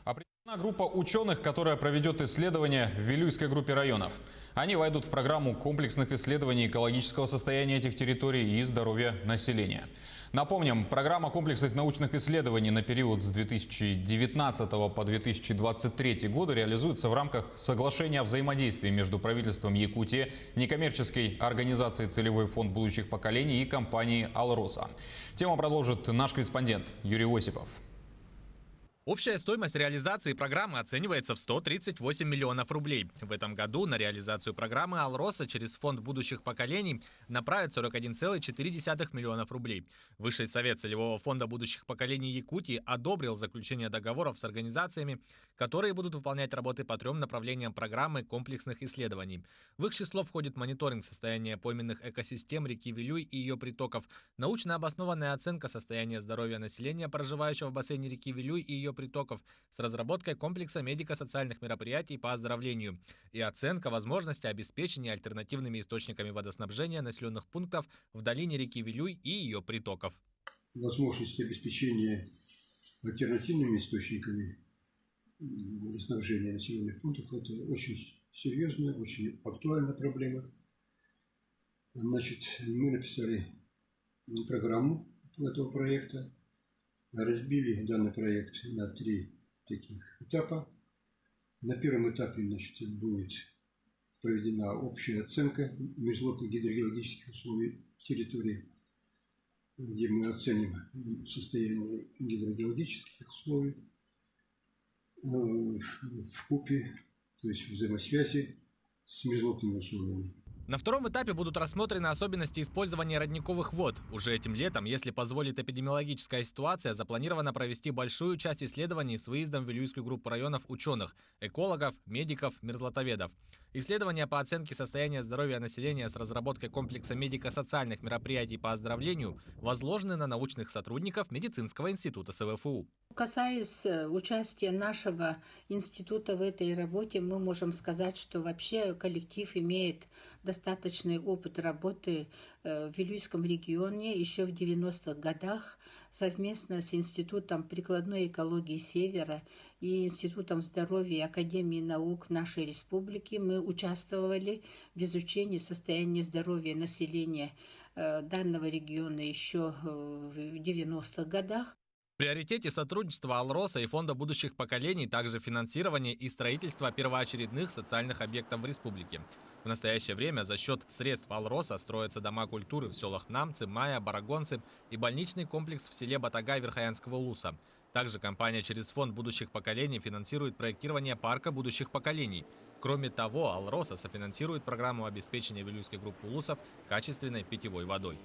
Определена группа ученых, которая проведет исследования в Вилюйской группе районов. Они войдут в программу комплексных исследований экологического состояния этих территорий и здоровья населения. Напомним, программа комплексных научных исследований на период с 2019 по 2023 годы реализуется в рамках соглашения о взаимодействии между правительством Якутии, некоммерческой организацией «Целевой фонд будущих поколений» и компанией «Алроса». Тему продолжит наш корреспондент Юрий Осипов. Общая стоимость реализации программы оценивается в 138 миллионов рублей. В этом году на реализацию программы «Алроса» через Фонд будущих поколений направит 41,4 миллионов рублей. Высший совет Целевого фонда будущих поколений Якутии одобрил заключение договоров с организациями, которые будут выполнять работы по 3 направлениям программы комплексных исследований. В их число входит мониторинг состояния пойменных экосистем реки Вилюй и ее притоков, научно обоснованная оценка состояния здоровья населения, проживающего в бассейне реки Вилюй и ее притоков, с разработкой комплекса медико-социальных мероприятий по оздоровлению и оценка возможности обеспечения альтернативными источниками водоснабжения населенных пунктов в долине реки Вилюй и ее притоков. Возможность обеспечения альтернативными источниками водоснабжения населенных пунктов – это очень серьезная, очень актуальная проблема. Значит, мы написали программу этого проекта. Разбили данный проект на 3 таких этапа. На первом этапе, значит, будет проведена общая оценка межлодных гидрогеологических условий территории, где мы оценим состояние гидрогеологических условий вкупе, то есть взаимосвязи с межлодными условиями. На втором этапе будут рассмотрены особенности использования родниковых вод. Уже этим летом, если позволит эпидемиологическая ситуация, запланировано провести большую часть исследований с выездом в Вилюйскую группу районов ученых, экологов, медиков, мерзлотоведов. Исследования по оценке состояния здоровья населения с разработкой комплекса медико-социальных мероприятий по оздоровлению возложены на научных сотрудников Медицинского института СВФУ. Касаясь участия нашего института в этой работе, мы можем сказать, что вообще коллектив имеет достаточный опыт работы в Вилюйском регионе еще в 90-х годах совместно с Институтом прикладной экологии Севера и Институтом здоровья и Академией наук нашей республики. Мы участвовали в изучении состояния здоровья населения данного региона еще в 90-х годах. В приоритете сотрудничества «Алроса» и Фонда будущих поколений также финансирование и строительство первоочередных социальных объектов в республике. В настоящее время за счет средств «Алроса» строятся дома культуры в селах Намцы, Мая, Барагонцы и больничный комплекс в селе Батагай Верхоянского улуса. Также компания через Фонд будущих поколений финансирует проектирование парка будущих поколений. Кроме того, «Алроса» софинансирует программу обеспечения Вилюйской группы улусов качественной питьевой водой.